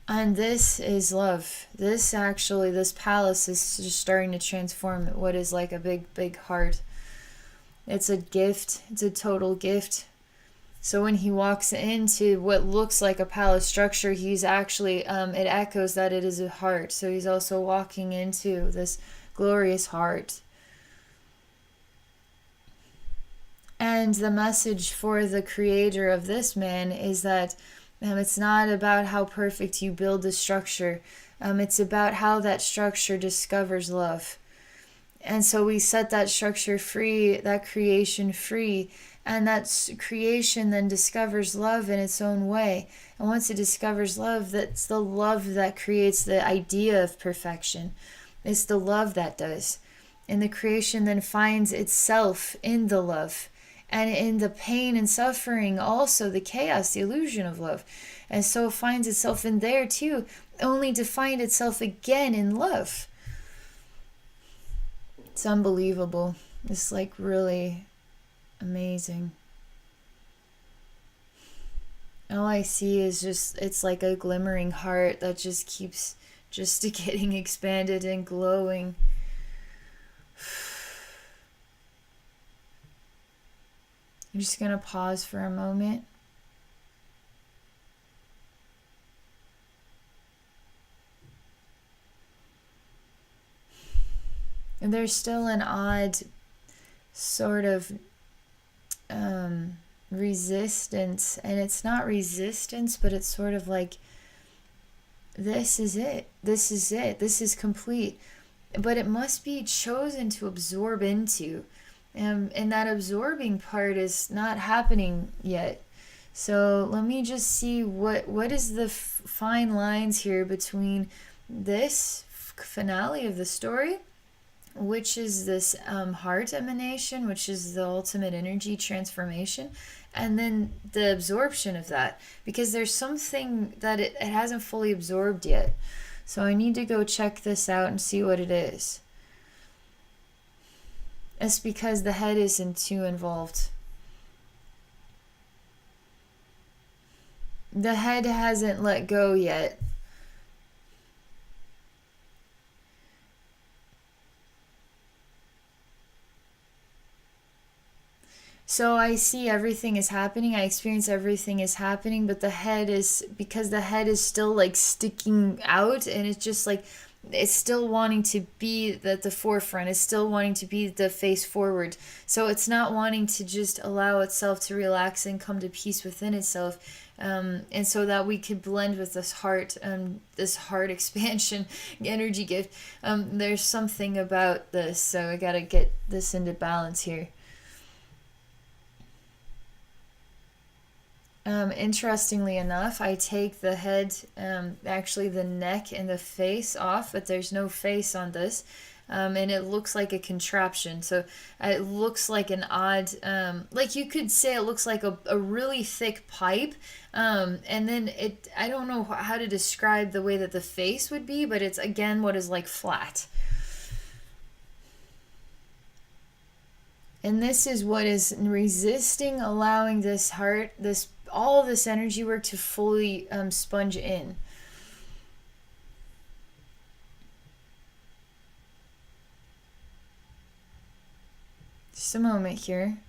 And this is love. This palace is just starting to transform what is like a big heart. It's a gift. It's a total gift. So when he walks into what looks like a palace structure, he's actually, it echoes that it is a heart. So he's also walking into this glorious heart. And the message for the creator of this man is that it's not about how perfect you build the structure. It's about how that structure discovers love. And so we set that structure free, that creation free, and that creation then discovers love in its own way. And once it discovers love, that's the love that creates the idea of perfection. It's the love that does. And the creation then finds itself in the love, and in the pain and suffering, also the chaos, the illusion of love. And so it finds itself in there too, only to find itself again in love. It's unbelievable. It's like really amazing. All I see is just, it's like a glimmering heart that just keeps just getting expanded and glowing. I'm just going to pause for a moment. And there's still an odd sort of resistance. And it's not resistance, but it's sort of like, this is it. This is it. This is complete. But it must be chosen to absorb into. And that absorbing part is not happening yet. So let me just see what is the fine lines here between this finale of the story, which is this heart emanation, which is the ultimate energy transformation, and then the absorption of that, because there's something that it hasn't fully absorbed yet. So I need to go check this out and see what it is. It's because the head isn't too involved. The head hasn't let go yet. So I see everything is happening. I experience everything is happening, but the head is, because the head is still like sticking out, and it's just like, it's still wanting to be at the forefront. It's still wanting to be the face forward. So it's not wanting to just allow itself to relax and come to peace within itself. And so that we could blend with this heart expansion energy gift. There's something about this, so I gotta get this into balance here. Interestingly enough, I take the head, actually the neck and the face off, but there's no face on this. And it looks like a contraption. So it looks like an odd, like you could say it looks like a really thick pipe. And then I don't know how to describe the way that the face would be, but it's again what is like flat. And this is what is resisting allowing this heart, all this energy work to fully sponge in. Just a moment here.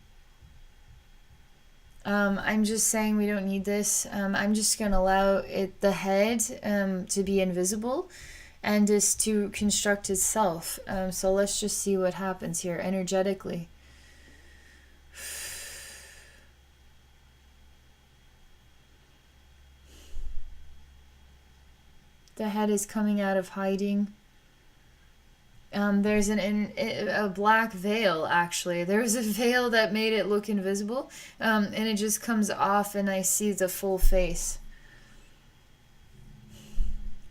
I'm just saying we don't need this. I'm just going to allow the head to be invisible and just to construct itself. So let's just see what happens here energetically. The head is coming out of hiding. There's a black veil, actually. There was a veil that made it look invisible, and it just comes off, and I see the full face.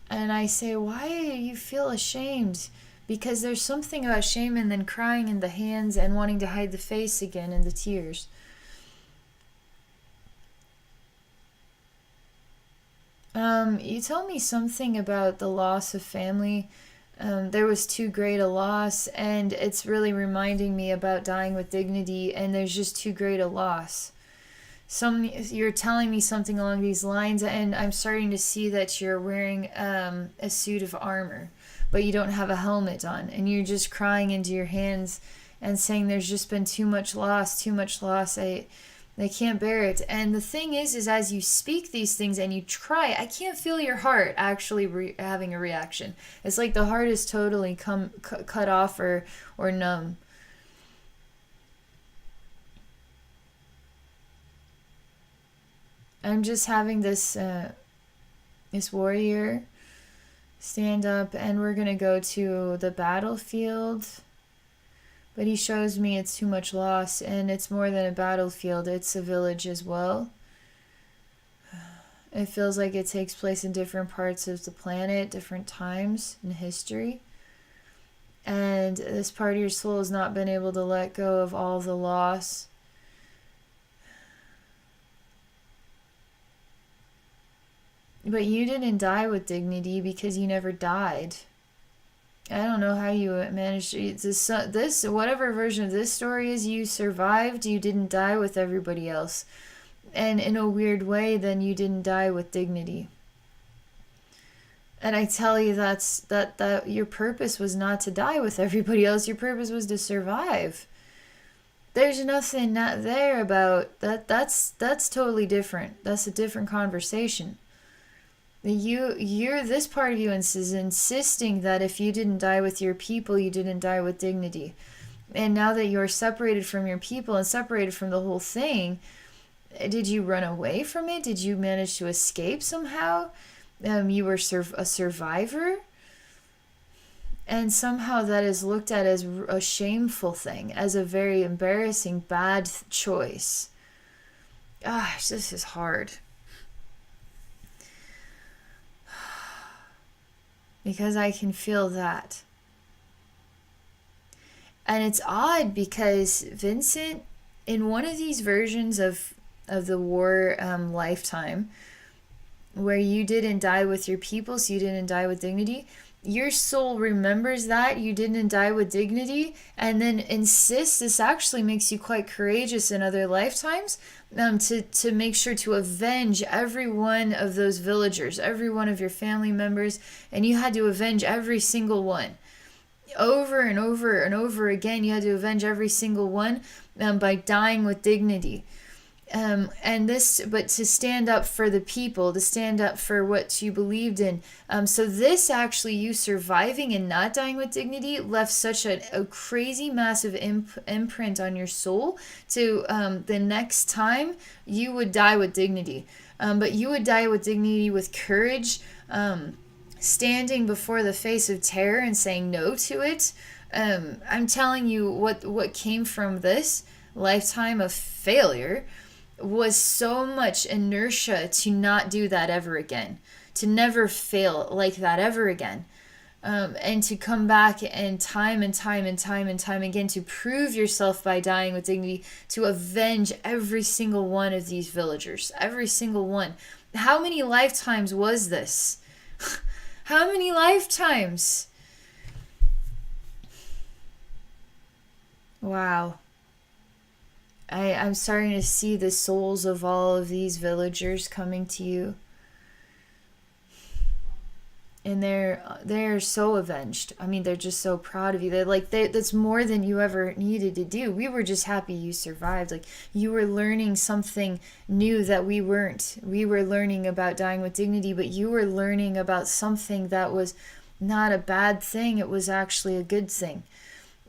And I say, why do you feel ashamed? Because there's something about shame and then crying in the hands and wanting to hide the face again and the tears. You told me something about the loss of family. There was too great a loss, and it's really reminding me about dying with dignity, and there's just too great a loss. You're telling me something along these lines, and I'm starting to see that you're wearing a suit of armor, but you don't have a helmet on, and you're just crying into your hands and saying there's just been too much loss, too much loss. I can't bear it. And the thing is as you speak these things and you cry, I can't feel your heart actually having a reaction. It's like the heart is totally cut off or numb. I'm just having this warrior stand up, and we're gonna go to the battlefield. But he shows me it's too much loss, and it's more than a battlefield, it's a village as well. It feels like it takes place in different parts of the planet, different times in history. And this part of your soul has not been able to let go of all the loss. But you didn't die with dignity because you never died. I don't know how you managed to, this whatever version of this story is, you survived. You didn't die with everybody else, and in a weird way then you didn't die with dignity. And I tell you that your purpose was not to die with everybody else. Your purpose was to survive. There's nothing not there about that. That's totally different. That's a different conversation. You're this part of you is insisting that if you didn't die with your people, you didn't die with dignity. And now that you're separated from your people and separated from the whole thing, did you run away from it? Did you manage to escape somehow? You were a survivor? And somehow that is looked at as a shameful thing, as a very embarrassing, bad choice. Gosh, this is hard. Because I can feel that. And it's odd because Vincent, in one of these versions of the war lifetime, where you didn't die with your people, so you didn't die with dignity, your soul remembers that you didn't die with dignity and then insists. This actually makes you quite courageous in other lifetimes, to make sure to avenge every one of those villagers, every one of your family members, and you had to avenge every single one. Over and over and over again, you had to avenge every single one by dying with dignity. But to stand up for the people, to stand up for what you believed in. So this actually, you surviving and not dying with dignity, left such a crazy, massive imprint on your soul to the next time you would die with dignity. But you would die with dignity, with courage, standing before the face of terror and saying no to it. I'm telling you what came from this lifetime of failure was so much inertia to not do that ever again, to never fail like that ever again, and to come back and time again to prove yourself by dying with dignity, to avenge every single one of these villagers, every single one. How many lifetimes was this? How many lifetimes? Wow. I'm starting to see the souls of all of these villagers coming to you. and they're so avenged. I mean, they're just so proud of you. That's more than you ever needed to do. We were just happy you survived. Like, you were learning something new that we weren't. We were learning about dying with dignity, but you were learning about something that was not a bad thing. It was actually a good thing.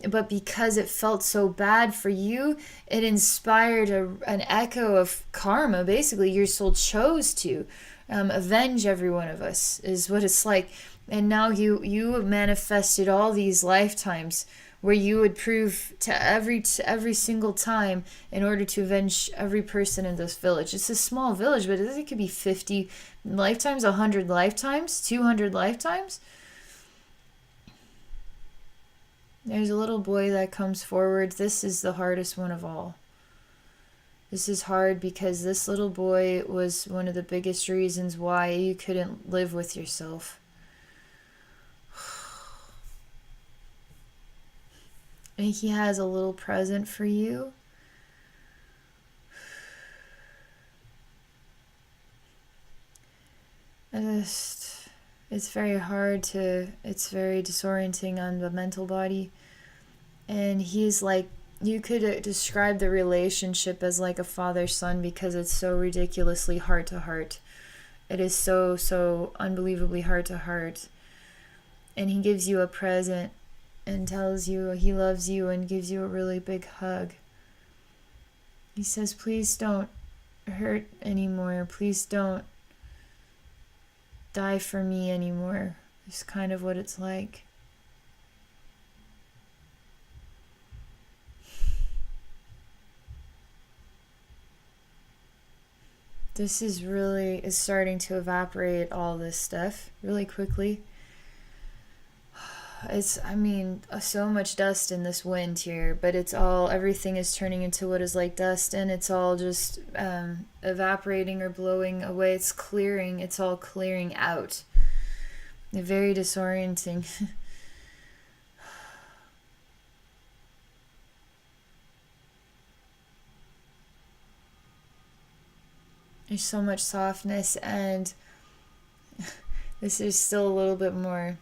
But because it felt so bad for you, it inspired an echo of karma. Basically, your soul chose to avenge every one of us, is what it's like. And now you have manifested all these lifetimes where you would prove to every single time in order to avenge every person in this village. It's a small village, but it could be 50 lifetimes, 100 lifetimes, 200 lifetimes. There's a little boy that comes forward. This is the hardest one of all. This is hard because this little boy was one of the biggest reasons why you couldn't live with yourself. And he has a little present for you. It's very hard it's very disorienting on the mental body. And he's like, you could describe the relationship as like a father-son because it's so ridiculously heart to heart. It is so unbelievably heart to heart. And he gives you a present and tells you he loves you and gives you a really big hug. He says, please don't hurt anymore. Please don't die for me anymore. It's kind of what it's like. This is starting to evaporate all this stuff really quickly. So much dust in this wind here, but everything is turning into what is like dust, and it's all just evaporating or blowing away. It's all clearing out. Very disorienting. There's so much softness, and this is still a little bit more,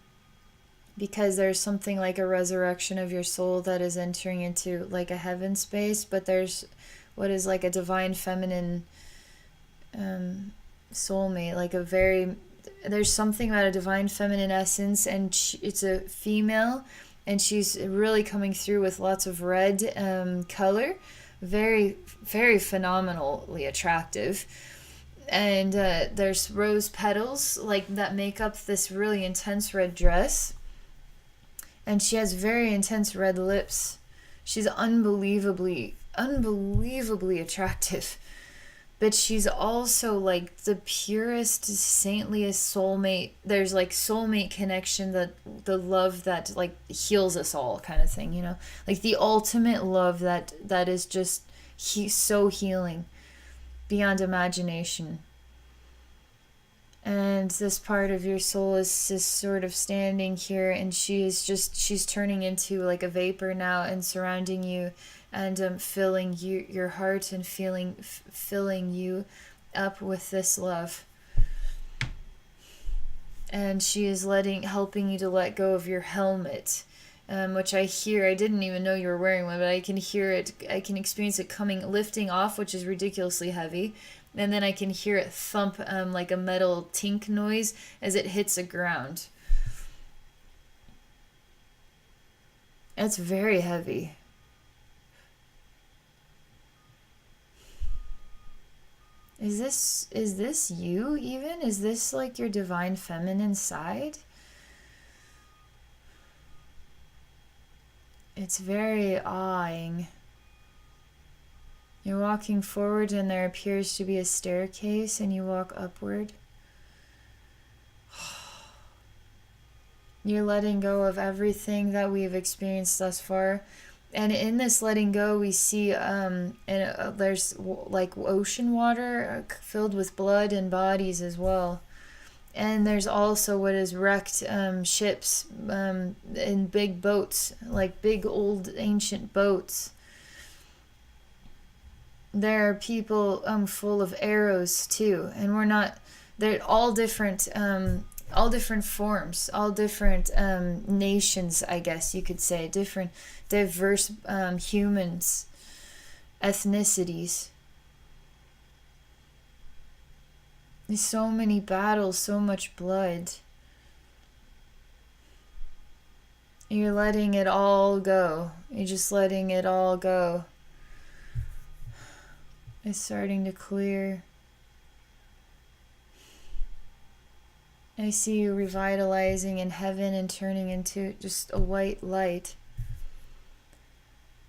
because there's something like a resurrection of your soul that is entering into like a heaven space, but there's what is like a divine feminine soulmate, like there's something about a divine feminine essence, and it's a female, and she's really coming through with lots of red color, very, very phenomenally attractive. And there's rose petals like that make up this really intense red dress. And she has very intense red lips. She's unbelievably attractive. But she's also like the purest, saintliest soulmate. There's like soulmate connection, that the love that like heals us all kind of thing, you know? Like the ultimate love that is just so healing beyond imagination. And this part of your soul is just sort of standing here, and she's turning into like a vapor now and surrounding you, and filling your heart, and filling you up with this love. And she is helping you to let go of your helmet, which I didn't even know you were wearing one, but I can hear it, I can experience it lifting off, which is ridiculously heavy. And then I can hear it thump like a metal tink noise as it hits the ground. It's very heavy. Is this you even? Is this like your divine feminine side? It's very awing. You're walking forward, and there appears to be a staircase, and you walk upward. You're letting go of everything that we've experienced thus far. And in this letting go, we see there's like ocean water filled with blood and bodies as well. And there's also what is wrecked ships in big boats, like big old ancient boats. There are people full of arrows too, and they're all different all different forms, all different nations, I guess you could say, different diverse humans, ethnicities. There's so many battles, so much blood. You're letting it all go. You're just letting it all go. It's starting to clear. I see you revitalizing in heaven and turning into just a white light.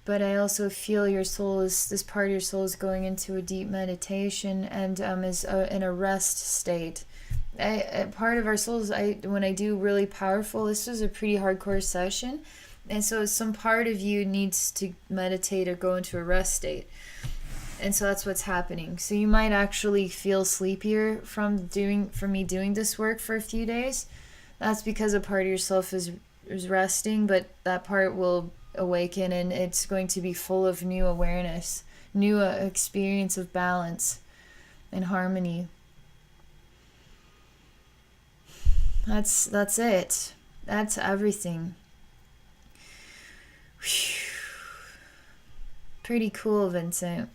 But I also feel your soul is, this part of your soul is going into a deep meditation and is in a rest state. Part of our souls, when I do really powerful, this was a pretty hardcore session. And so some part of you needs to meditate or go into a rest state. And so that's what's happening. So you might actually feel sleepier from me doing this work for a few days. That's because a part of yourself is resting, but that part will awaken and it's going to be full of new awareness, new experience of balance and harmony. That's it. That's everything. Whew. Pretty cool, Vincent.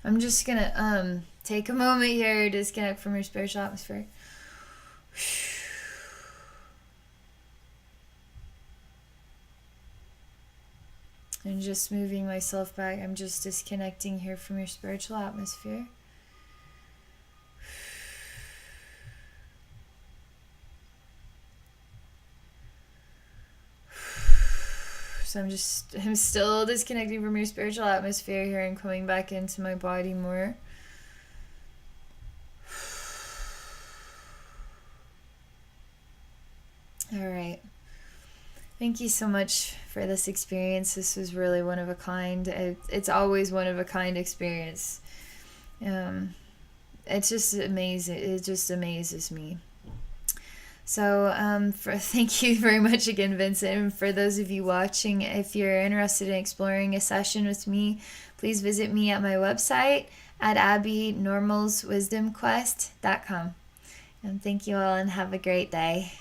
I'm just gonna take a moment here to disconnect from your spiritual atmosphere. And just moving myself back. I'm just disconnecting here from your spiritual atmosphere. So I'm still disconnecting from your spiritual atmosphere here and coming back into my body more. All right. Thank you so much for this experience. This was really one of a kind. It's always one of a kind experience. It's just amazing. It just amazes me. So thank you very much again, Vincent. And for those of you watching, if you're interested in exploring a session with me, please visit me at my website at abbeynormalswisdomquest.com. And thank you all and have a great day.